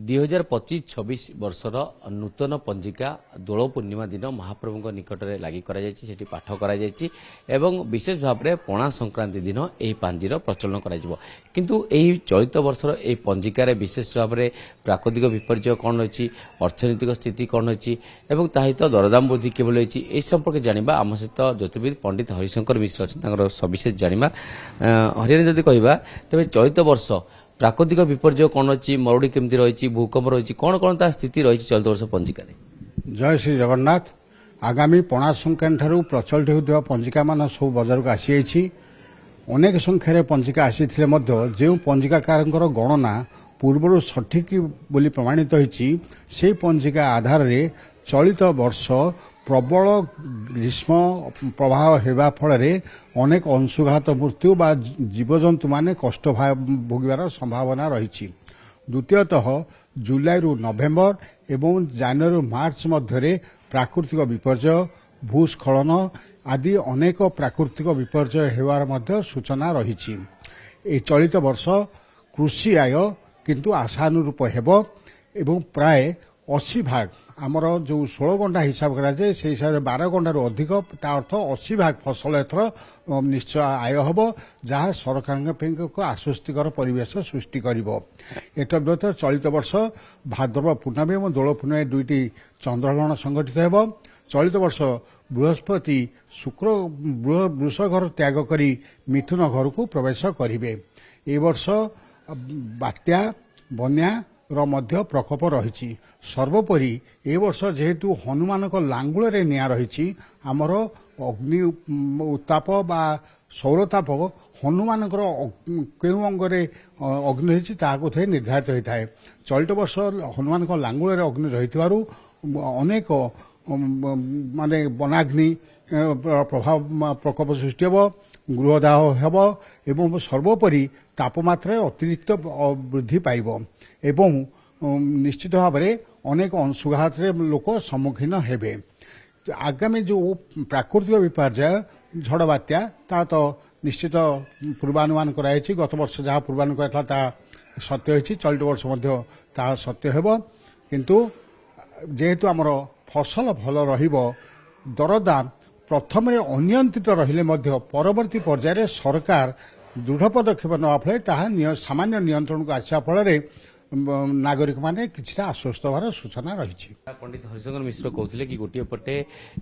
2025-26 ବର୍ଷର ନୂତନ ପଞ୍ଜିକା ଦୋଳ ପୂର୍ଣ୍ଣିମା ଦିନ ମହାପ୍ରଭୁଙ୍କ ନିକଟରେ ଲାଗି କରାଯାଇଛି, ସେଠି ପାଠ କରାଯାଇଛି ଏବଂ ବିଶେଷ ଭାବରେ ପଣା ସଂକ୍ରାନ୍ତି ଦିନ ଏହି ପାଞ୍ଜିର ପ୍ରଚଳନ କରାଯିବ। କିନ୍ତୁ ଏହି ଚଳିତ ବର୍ଷର ଏହି ପଞ୍ଜିକାରେ ବିଶେଷ ଭାବରେ ପ୍ରାକୃତିକ ବିପର୍ଯ୍ୟୟ କ'ଣ ରହିଛି, ଅର୍ଥନୈତିକ ସ୍ଥିତି କ'ଣ ରହିଛି ଏବଂ ତା ସହିତ ଦରଦାମ ବୃଦ୍ଧି କିଭଳି ରହିଛି, ଏହି ସମ୍ପର୍କେ ଜାଣିବା ଆମ ସହିତ ଜ୍ୟୋତିର୍ବିଦ ପଣ୍ଡିତ ହରିଶଙ୍କର ମିଶ୍ର ଅଛନ୍ତି, ତାଙ୍କର ସବିଶେଷ ଜାଣିବା। ହରିୟାଣା ଯଦି କହିବା ତେବେ ଚଳିତ ବର୍ଷ ପ୍ରାକୃତିକ ବିପର୍ଯ୍ୟୟ କ'ଣ ଅଛି, ମରୁଡ଼ି କେମିତି ରହିଛି, ଭୂକମ୍ପ ରହିଛି, କ'ଣ କ'ଣ ତା ସ୍ଥିତି ରହିଛି ଚଳିତ ବର୍ଷ ପଞ୍ଜିକାରେ? ଜୟ ଶ୍ରୀ ଜଗନ୍ନାଥ। ଆଗାମୀ ପଣା ସଂକ୍ରାନ୍ତି ଠାରୁ ପ୍ରଚଳିତ ହେଉଥିବା ପଞ୍ଜିକାମାନ ସବୁ ବଜାରକୁ ଆସିଯାଇଛି। ଅନେକ ସଂଖ୍ୟାରେ ପଞ୍ଜିକା ଆସିଥିଲେ ମଧ୍ୟ ଯେଉଁ ପଞ୍ଜିକାକାରଙ୍କର ଗଣନା ପୂର୍ବରୁ ସଠିକ୍ ବୋଲି ପ୍ରମାଣିତ ହୋଇଛି, ସେହି ପଞ୍ଜିକା ଆଧାରରେ ଚଳିତ ବର୍ଷ ପ୍ରବଳ ଗ୍ରୀଷ୍ମ ପ୍ରବାହ ହେବା ଫଳରେ ଅନେକ ଅଂଶୁଘାତ ମୃତ୍ୟୁ ବା ଜୀବଜନ୍ତୁମାନେ କଷ୍ଟ ଭୋଗିବାର ସମ୍ଭାବନା ରହିଛି। ଦ୍ୱିତୀୟତଃ ଜୁଲାଇରୁ ନଭେମ୍ବର ଏବଂ ଜାନୁଆରୀରୁ ମାର୍ଚ୍ଚ ମଧ୍ୟରେ ପ୍ରାକୃତିକ ବିପର୍ଯ୍ୟୟ, ଭୂସ୍ଖଳନ ଆଦି ଅନେକ ପ୍ରାକୃତିକ ବିପର୍ଯ୍ୟୟ ହେବାର ମଧ୍ୟ ସୂଚନା ରହିଛି। ଏହି ଚଳିତ ବର୍ଷ କୃଷି ଆୟ କିନ୍ତୁ ଆଶାନୁରୂପ ହେବ ଏବଂ ପ୍ରାୟ 80 ଭାଗ ଆମର ଯେଉଁ 16 ଗଣ୍ଡା ହିସାବ କରାଯାଏ ସେହି ହିସାବରେ 12 ଗଣ୍ଡାରୁ ଅଧିକ, ତା ଅର୍ଥ 80 ଭାଗ ଫସଲ ଏଥର ନିଶ୍ଚୟ ଆୟ ହେବ, ଯାହା ସରକାରଙ୍କ ପାଇଁ ଏକ ଆଶ୍ୱସ୍ତିକର ପରିବେଶ ସୃଷ୍ଟି କରିବ। ଏତଦ୍ବ୍ୟତୀତ ଚଳିତ ବର୍ଷ ଭାଦ୍ରବ ପୂର୍ଣ୍ଣମୀ ଏବଂ ଦୋଳ ପୂର୍ଣ୍ଣିମା ଦୁଇଟି ଚନ୍ଦ୍ରଗ୍ରହଣ ସଂଘଟିତ ହେବ। ଚଳିତ ବର୍ଷ ବୃହସ୍ପତି ଶୁକ୍ର ବୃଷ ଘର ତ୍ୟାଗ କରି ମିଥୁନ ଘରକୁ ପ୍ରବେଶ କରିବେ। ଏ ବର୍ଷ ବାତ୍ୟା ବନ୍ୟାର ମଧ୍ୟ ପ୍ରକୋପ ରହିଛି। ସର୍ବୋପରି ଏ ବର୍ଷ ଯେହେତୁ ହନୁମାନଙ୍କ ଲାଙ୍ଗୁଳରେ ନିଆଁ ରହିଛି, ଆମର ଅଗ୍ନି ଉତ୍ତାପ ବା ସୌରତାପ ହନୁମାନଙ୍କର କେଉଁ ଅଙ୍ଗରେ ଅଗ୍ନି ରହିଛି ତାହାକୁ ଥରେ ନିର୍ଦ୍ଧାରିତ ହୋଇଥାଏ। ଚଳିତ ବର୍ଷ ହନୁମାନଙ୍କ ଲାଙ୍ଗୁଳରେ ଅଗ୍ନି ରହିଥିବାରୁ ଅନେକ ମାନେ ବନାଗ୍ନି ପ୍ରକୋପ ସୃଷ୍ଟି ହେବ, ଗୃହଦାହ ହେବ ଏବଂ ସର୍ବୋପରି ତାପମାତ୍ରାରେ ଅତିରିକ୍ତ ବୃଦ୍ଧି ପାଇବ ଏବଂ ନିଶ୍ଚିତ ଭାବରେ ଅନେକ ଅଂଶୁଘାତରେ ଲୋକ ସମ୍ମୁଖୀନ ହେବେ। ଆଗାମୀ ଯେଉଁ ପ୍ରାକୃତିକ ବିପର୍ଯ୍ୟୟ ଝଡ଼ ବାତ୍ୟା, ତାହା ତ ନିଶ୍ଚିତ ପୂର୍ବାନୁମାନ କରାଯାଇଛି। ଗତ ବର୍ଷ ଯାହା ପୂର୍ବାନୁମାନ କରାଯାଇଥିଲା ତାହା ସତ୍ୟ ହୋଇଛି, ଚଳିତ ବର୍ଷ ମଧ୍ୟ ତାହା ସତ୍ୟ ହେବ। କିନ୍ତୁ ଯେହେତୁ ଆମର ଫସଲ ଭଲ ରହିବ, ଦରଦାମ ପ୍ରଥମରେ ଅନିୟନ୍ତ୍ରିତ ରହିଲେ ମଧ୍ୟ ପରବର୍ତ୍ତୀ ପର୍ଯ୍ୟାୟରେ ସରକାର ଦୃଢ଼ ପଦକ୍ଷେପ ନେବା ଫଳରେ ତାହା ସାମାନ୍ୟ ନିୟନ୍ତ୍ରଣକୁ ଆସିବା ଫଳରେ ନାଗରିକମାନେ କିଛିଟା ଆଶ୍ୱସ୍ତ ହେବାର ସୂଚନା ରହିଛି। ପଣ୍ଡିତ ହରିଶଙ୍କର ମିଶ୍ର କହୁଥିଲେ କି ଗୋଟିଏ ପଟେ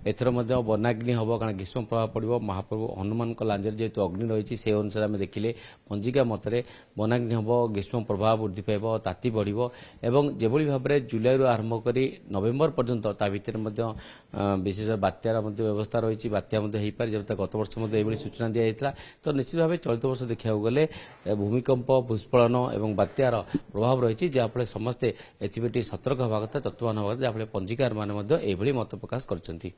ଏଥର ମଧ୍ୟ ବନାଗ୍ନି ହେବ, କାରଣ ଗ୍ରୀଷ୍ମ ପ୍ରଭାବ ପଡ଼ିବ। ମହାପ୍ରଭୁ ହନୁମାନଙ୍କ ଲାଞ୍ଜରେ ଯେହେତୁ ଅଗ୍ନି ରହିଛି, ସେ ଅନୁସାରେ ଆମେ ଦେଖିଲେ ପଞ୍ଜିକା ମତରେ ବନାଗ୍ନି ହେବ, ଗ୍ରୀଷ୍ମ ପ୍ରଭାବ ବୃଦ୍ଧି ପାଇବ, ତାତି ବଢ଼ିବ ଏବଂ ଯେଭଳି ଭାବରେ ଜୁଲାଇରୁ ଆରମ୍ଭ କରି ନଭେମ୍ବର ପର୍ଯ୍ୟନ୍ତ ତା ଭିତରେ ମଧ୍ୟ ବିଶେଷ ବାତ୍ୟାର ମଧ୍ୟ ବ୍ୟବସ୍ଥା ରହିଛି, ବାତ୍ୟା ମଧ୍ୟ ହୋଇପାରେ, ଯେମିତି ଗତ ବର୍ଷ ମଧ୍ୟ ଏଭଳି ସୂଚନା ଦିଆଯାଇଥିଲା। ତ ନିଶ୍ଚିତ ଭାବେ ଚଳିତ ବର୍ଷ ଦେଖିବାକୁ ଗଲେ ଭୂମିକମ୍ପ, ଭୂସ୍ଖଳନ ଏବଂ ବାତ୍ୟାର ପ୍ରଭାବ ରହିଛି, ଯାହାଫଳରେ ସମସ୍ତେ ଏଥିପାଇଁ ଟିକେ ସତର୍କ ହେବା କଥା, ଯତ୍ନବାନ ହେବା କଥା, ଯାହାଫଳରେ ପଞ୍ଜିକାର ମାନେ ମଧ୍ୟ ଏଭଳି ମତ ପ୍ରକାଶ କରିଛନ୍ତି।